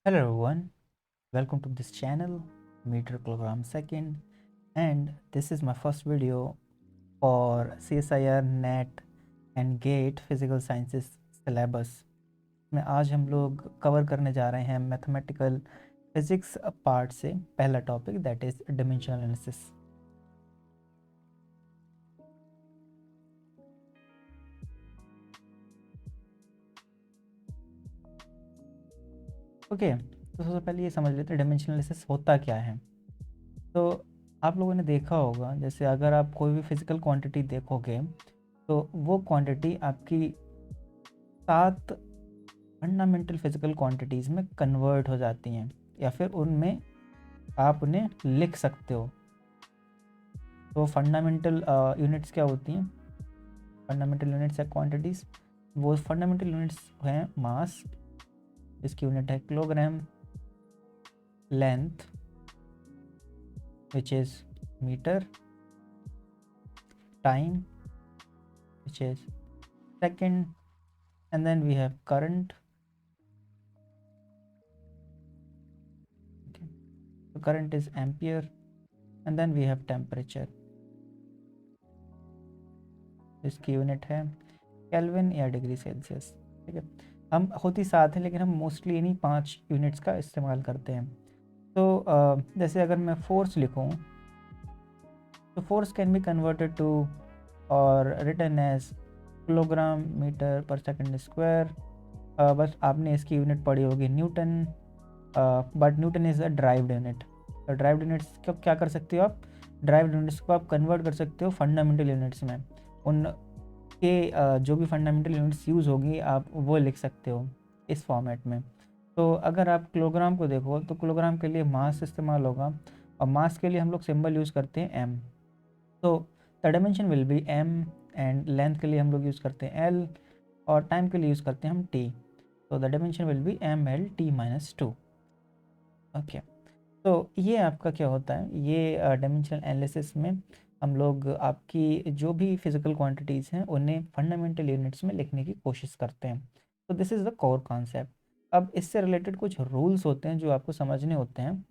Hello everyone, welcome to this channel Meter Kilogram Second, and this is my first video for CSIR NET and GATE Physical Sciences syllabus में आज हम लोग cover करने जा रहे हैं मैथमेटिकल फिजिक्स पार्ट से पहला topic that is dimensional analysis. Okay, तो सबसे पहले ये समझ लेते हैं डिमेंशनल एनालिसिस होता क्या है। तो आप लोगों ने देखा होगा, जैसे अगर आप कोई भी फिजिकल क्वांटिटी देखोगे तो वो क्वांटिटी आपकी 7 फंडामेंटल फिजिकल क्वांटिटीज़ में कन्वर्ट हो जाती हैं, या फिर उनमें आप उन्हें लिख सकते हो। तो फंडामेंटल यूनिट्स क्या होती हैं? फंडामेंटल यूनिट्स है क्वांटिटीज़। वो फंडामेंटल यूनिट्स हैं मास, इसकी यूनिट है kilogram, length which is meter, time which is second, and then we have current. Okay. So current is ampere, and then we have temperature. इसकी unit है kelvin या degree Celsius. ठीक है, हम होती 7 हैं लेकिन हम मोस्टली इन्हीं 5 यूनिट्स का इस्तेमाल करते हैं। तो जैसे अगर मैं फोर्स लिखूं तो force can be converted to और written as kilogram metre per second square. बस आपने इसकी यूनिट पढ़ी होगी newton, but newton is a derived unit. तो ड्राइव्ड यूनिट्स को क्या कर सकते हो आप? ड्राइव्ड यूनिट्स को आप कन्वर्ट कर सकते हो फंडामेंटल यूनिट्स में। उन के जो भी फंडामेंटल यूनिट्स यूज़ होगी आप वो लिख सकते हो इस फॉर्मेट में। तो अगर आप किलोग्राम को देखो तो किलोग्राम के लिए मास इस्तेमाल होगा, और मास के लिए हम लोग सिंबल यूज़ करते हैं एम। तो the dimension will be M, and length के लिए हम लोग यूज़ करते हैं एल, और टाइम के लिए यूज़ करते हैं हम टी। तो the dimension will be M L T minus 2। Okay, तो ये आपका क्या होता है, ये डायमेंशनल एनालिसिस में हम लोग आपकी जो भी फिजिकल क्वांटिटीज़ हैं उन्हें फंडामेंटल यूनिट्स में लिखने की कोशिश करते हैं। तो this is the core concept. अब इससे रिलेटेड कुछ रूल्स होते हैं जो आपको समझने होते हैं।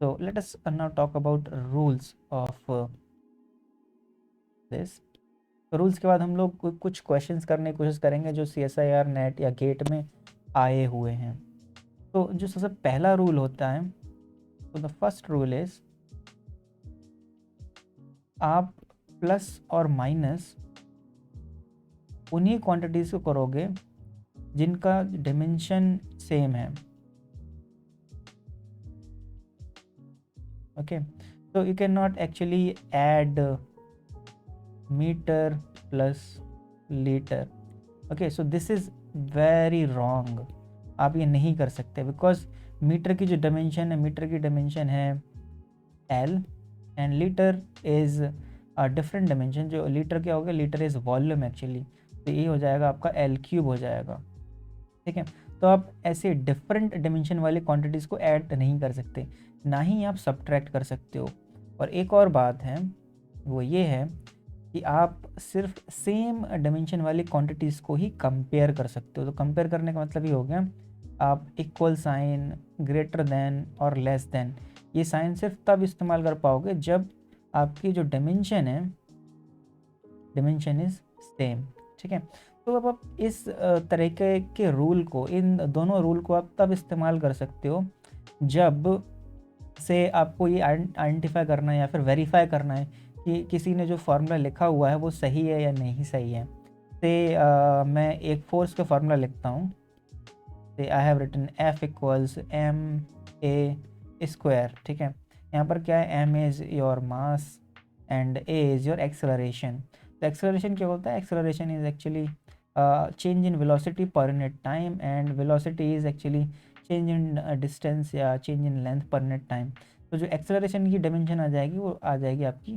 तो let us now talk about rules of this. तो रूल्स के बाद हम लोग कुछ क्वेश्चंस करने की कोशिश करेंगे जो CSIR नेट या गेट में आए हुए हैं। तो जो सबसे पहला रूल होता है, तो द फर्स्ट रूल इज आप प्लस और माइनस उन्हीं क्वांटिटीज़ को करोगे जिनका डिमेंशन सेम है। Okay, so you cannot actually add meter plus liter. Okay, so this is very wrong. आप ये नहीं कर सकते, बिकॉज मीटर की जो डायमेंशन है, मीटर की डायमेंशन है L, and litre is different dimension. जो लीटर क्या होगा, लीटर इज़ वॉल्यूम एक्चुअली, तो ये हो जाएगा आपका L³ हो जाएगा। ठीक है, तो आप ऐसे डिफरेंट डायमेंशन वाली क्वांटिटीज़ को ऐड नहीं कर सकते, ना ही आप सब्ट्रैक्ट कर सकते हो। और एक और बात है, वो ये है कि आप सिर्फ सेम डायमेंशन वाली क्वांटिटीज़ को ही कंपेयर कर सकते हो। तो कंपेयर करने का मतलब ये हो गया, आप इक्वल साइन, ग्रेटर देन और लेस देन, ये साइन सिर्फ तब इस्तेमाल कर पाओगे जब आपकी जो डायमेंशन है, डायमेंशन इज सेम। ठीक है, तो अब आप इस तरीके के रूल को, इन दोनों रूल को आप तब इस्तेमाल कर सकते हो जब से आपको ये आइडेंटिफाई करना है या फिर वेरीफाई करना है कि किसी ने जो फार्मूला लिखा हुआ है वो सही है या नहीं सही है। से मैं एक फोर्स का फार्मूला लिखता हूँ। Say I have written F equals M A square. ठीक है, यहाँ पर क्या है, M is your mass and A is your acceleration. तो एक्सेलरेशन क्या होता है? Acceleration is actually change in velocity per unit time, and velocity is actually change in distance या change in length per unit time. तो जो acceleration की dimension आ जाएगी वो आ जाएगी आपकी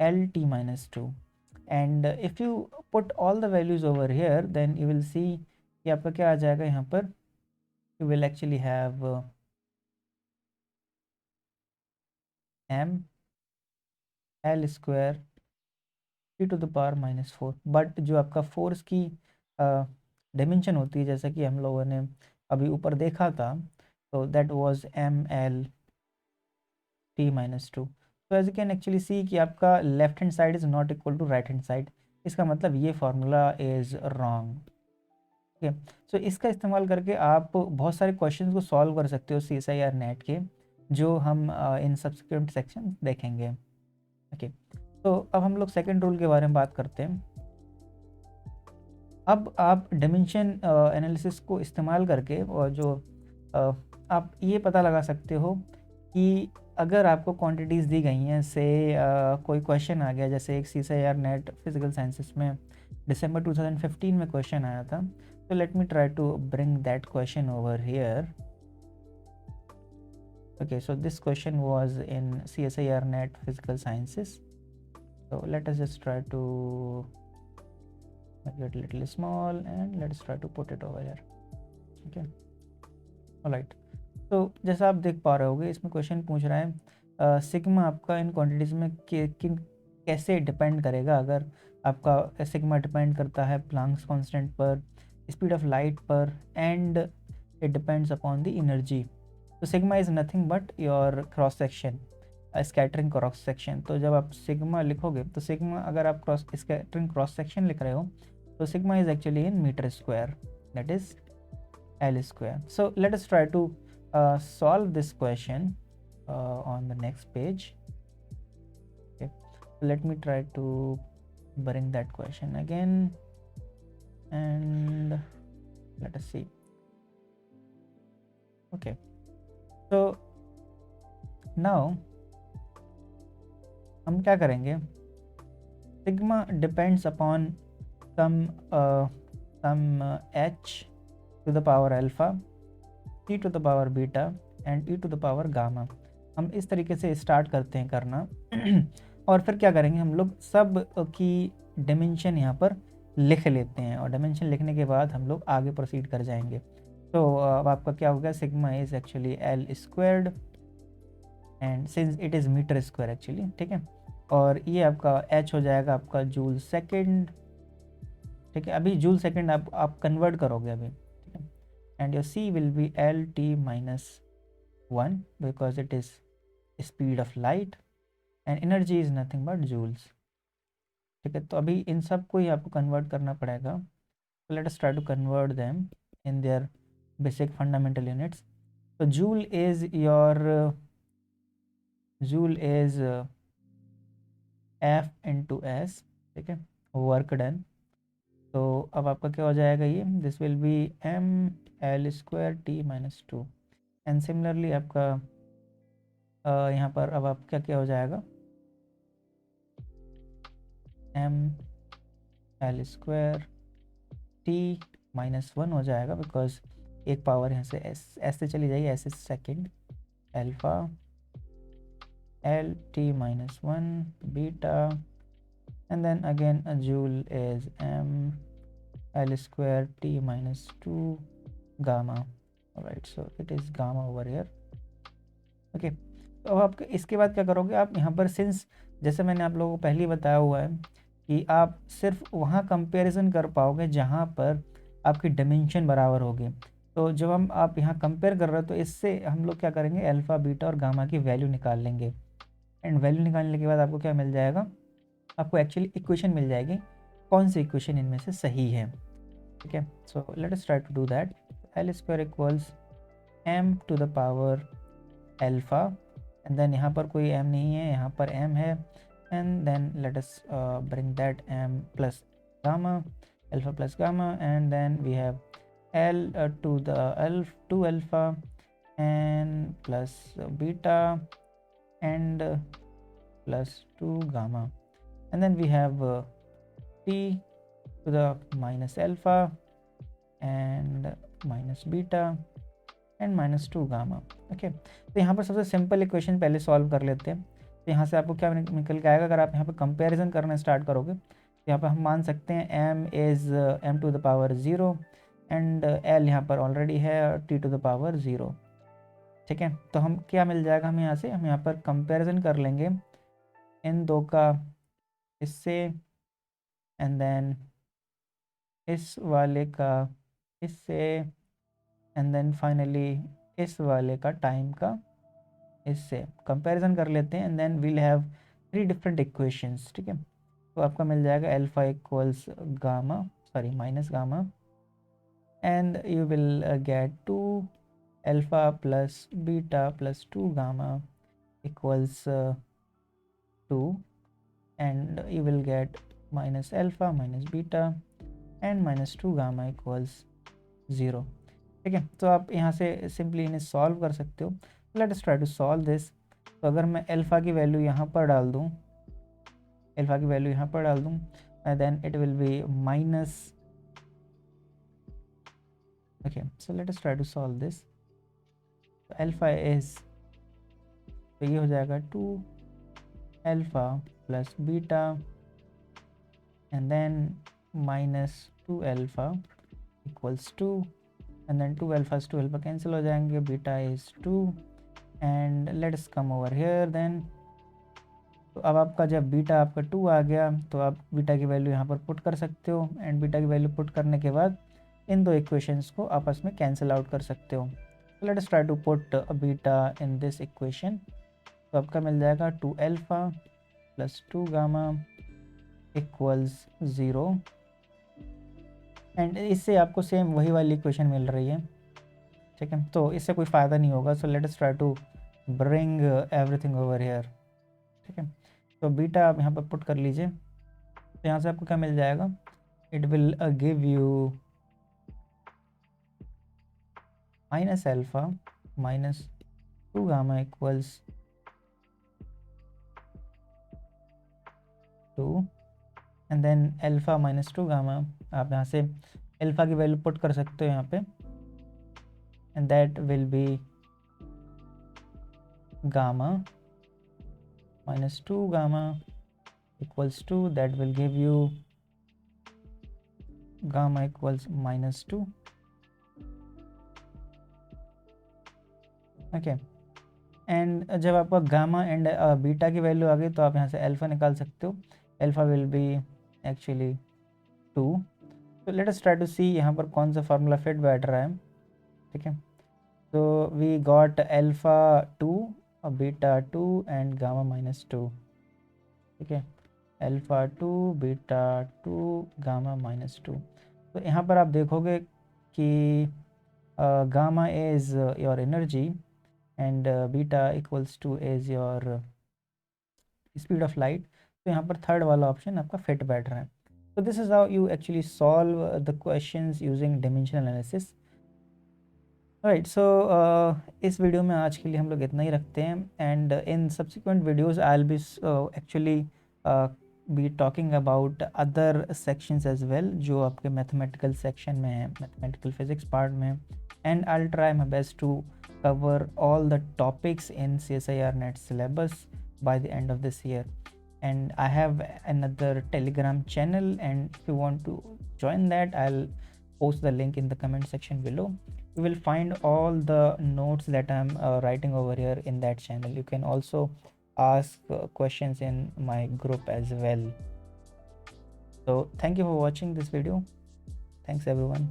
LT-2। And if you put all the values over here then you will see कि आपका क्या आ जाएगा यहाँ पर, you will actually have m L square T⁻⁻4। But जो आपका फोर्स की डायमेंशन होती है, जैसा कि हम लोगों ने अभी ऊपर देखा था, so that was ml t minus 2. तो as you can actually see कि आपका left hand side is not equal to right hand side, इसका मतलब ये फार्मूला इज़ रॉन्ग। ठीक है, सो इसका इस्तेमाल करके आप बहुत सारे क्वेश्चंस को सॉल्व कर सकते हो CSIR नेट के, जो हम इन सब्सिक्वेंट सेक्शन देखेंगे। ओके, तो अब हम लोग सेकंड रूल के बारे में बात करते हैं। अब आप डायमेंशन एनालिसिस को इस्तेमाल करके और जो आप ये पता लगा सकते हो कि अगर आपको क्वांटिटीज़ दी गई हैं, से कोई क्वेश्चन आ गया, जैसे एक CSIR नेट फिजिकल साइंसेस में दिसंबर 2015 में क्वेश्चन आया था। So let me try to bring that question over here. Okay, so this question was in CSIR net physical sciences. So let us just try to make it a little small and let's try to put it over here. Okay, alright. तो जैसा आप देख पा रहे होगे, इसमें question पूछ रहा है सिग्मा आपका इन क्वांटिटीज़ में कैसे डिपेंड करेगा। अगर आपका सिग्मा डिपेंड करता है प्लांक्स कांस्टेंट पर, स्पीड ऑफ लाइट पर, and it depends upon the energy. तो sigma is nothing but your cross section, scattering cross section. तो जब आप सिग्मा लिखोगे तो सिग्मा, अगर आप स्कैटरिंग क्रॉस सेक्शन लिख रहे हो तो sigma is actually in metre square, that is L square. So let us try to solve this question on the next page. Okay, so let me try to bring that question again and let us see. Okay, so now हम क्या करेंगे, sigma depends upon some h to the power alpha, e to the power beta and e to the power gamma। हम इस तरीके से start करते हैं करना और फिर क्या करेंगे, हम लोग सब की डायमेंशन यहाँ पर लिख लेते हैं और डायमेंशन लिखने के बाद हम लोग आगे प्रोसीड कर जाएंगे। तो अब आपका क्या होगा, sigma is actually L squared and since it is metre square actually, ठीक है, और ये आपका H हो जाएगा आपका जूल सेकेंड। ठीक है, अभी जूल सेकेंड आप कन्वर्ट करोगे अभी, ठीक है, and your C will be LT minus 1 because it is speed of light and energy is nothing but joules। ठीक है, तो अभी इन सब को ही आपको कन्वर्ट करना पड़ेगा। तो let us try to convert them in their basic fundamental units. तो joule is F into S, ठीक है, वर्क डन। तो अब आपका क्या हो जाएगा, ये this will be ML square T minus 2 and similarly आपका यहाँ पर अब आपका क्या हो जाएगा, ML स्क्वायर T minus 1 हो जाएगा, बिकॉज एक पावर यहाँ से S से चली जाएगी, S is second, alpha LT minus 1 beta and then again a joule is ML square T minus 2 gamma। alright, so it is gamma over here। okay, तो अब आप इसके बाद क्या करोगे, आप यहाँ पर सिंस जैसे मैंने आप लोगों को पहले ही बताया हुआ है कि आप सिर्फ वहाँ कंपैरिजन कर पाओगे जहाँ पर आपकी डायमेंशन बराबर होगी। तो जब आप यहाँ कंपेयर कर रहे हो तो इससे हम लोग क्या करेंगे, अल्फ़ा बीटा और गामा की वैल्यू निकाल लेंगे एंड वैल्यू निकालने के बाद आपको क्या मिल जाएगा, आपको एक्चुअली इक्वेशन मिल जाएगी, कौन सी इक्वेशन इनमें से सही है। ठीक है, so let us try to do that. L square equals M to the power alpha and then यहाँ पर कोई M नहीं है, यहाँ पर M है and then let us bring that M plus gamma, alpha plus gamma and then we have L to the to alpha and plus beta and plus 2 gamma and then we have T to the minus alpha and minus beta and minus 2 gamma। Okay, तो यहाँ पर सबसे simple equation पहले solve कर लेते हैं। तो यहाँ से आपको क्या निकल के आएगा, अगर आप यहाँ पर कंपैरिजन करना स्टार्ट करोगे तो यहाँ पर हम मान सकते हैं M is M to the power 0 and L यहाँ पर ऑलरेडी है T टू द पावर 0। ठीक है, तो हम क्या मिल जाएगा, हम यहाँ पर कंपैरिजन कर लेंगे इन दो का इससे एंड देन इस वाले का इससे एंड देन फाइनली इस वाले का टाइम का इससे कंपैरिजन कर लेते हैं and then we'll have 3 different equations, ठीक है। तो आपका मिल जाएगा alpha equals gamma, sorry minus gamma, and you will get 2 alpha plus beta plus 2 gamma equals 2, and you will get minus alpha minus beta and minus 2 gamma equals 0, ठीक है। तो आप यहाँ से सिंपली इन्हें सॉल्व कर सकते हो। Let us try to solve this. तो अगर मैं अल्फा की वैल्यू यहाँ पर डाल दूँ, अल्फा की वैल्यू यहाँ पर डाल दूँ, then it will be minus, okay. So let us try to solve this. Alpha is, तो ये हो जाएगा 2 alpha plus beta and then minus 2 alpha equals 2, and then 2 alpha 2 alpha cancel हो जाएंगे, beta is 2, and let's come over here then। तो अब आपका जब बीटा आपका 2 आ गया तो आप बीटा की वैल्यू यहाँ पर पुट कर सकते हो, एंड बीटा की वैल्यू पुट करने के बाद इन दो इक्वेशंस को आपस में कैंसिल आउट कर सकते हो। तो let us try to put beta in this equation. तो आपका मिल जाएगा 2 alpha plus 2 gamma equals 0, and इससे आपको सेम वही वाली इक्वेशन मिल रही है, ठीक है। तो इससे कोई फ़ायदा नहीं होगा। So let us try to bring everything over here, ठीक है। तो बीटा आप यहाँ पर पुट कर लीजिए। तो यहाँ से आपको क्या मिल जाएगा, it will give you minus alpha minus 2 gamma equals 2, and then alpha minus 2 gamma, आप यहाँ से अल्फा की वैल्यू पुट कर सकते हो यहाँ पे, and that will be gamma minus 2 gamma equals 2, that will give you gamma equals minus 2, okay. And जब आपका गामा एंड बीटा की वैल्यू आ गई तो आप यहाँ से अल्फा निकाल सकते हो। Alpha will be actually 2। तो लेट अस ट्राई टू सी यहाँ पर कौन सा फार्मूला फिट बैठ रहा है, ठीक है। तो वी गॉट अल्फा 2 और बीटा 2 एंड गामा माइनस 2, ठीक है। Alpha 2 beta 2 gamma minus 2। तो यहाँ पर आप देखोगे कि gamma is your energy and beta equals two is your speed of light. तो यहाँ पर थर्ड वाला ऑप्शन आपका फिट बैठ रहा है। तो this is how you actually solve the questions using dimensional analysis, right. So इस वीडियो में आज के लिए हम लोग इतना ही रखते हैं, and in subsequent videos I will be actually be talking about other sections as well, जो आपके मैथमेटिकल सेक्शन में है, मैथमेटिकल फिजिक्स पार्ट में, and I will try my best to cover all the topics in CSIR NET syllabus by the end of this year. And I have another Telegram channel, and if you want to join that, I'll post the link in the comment section below. You will find all the notes that I'm writing over here in that channel. You can also ask questions in my group as well. So thank you for watching this video. Thanks everyone.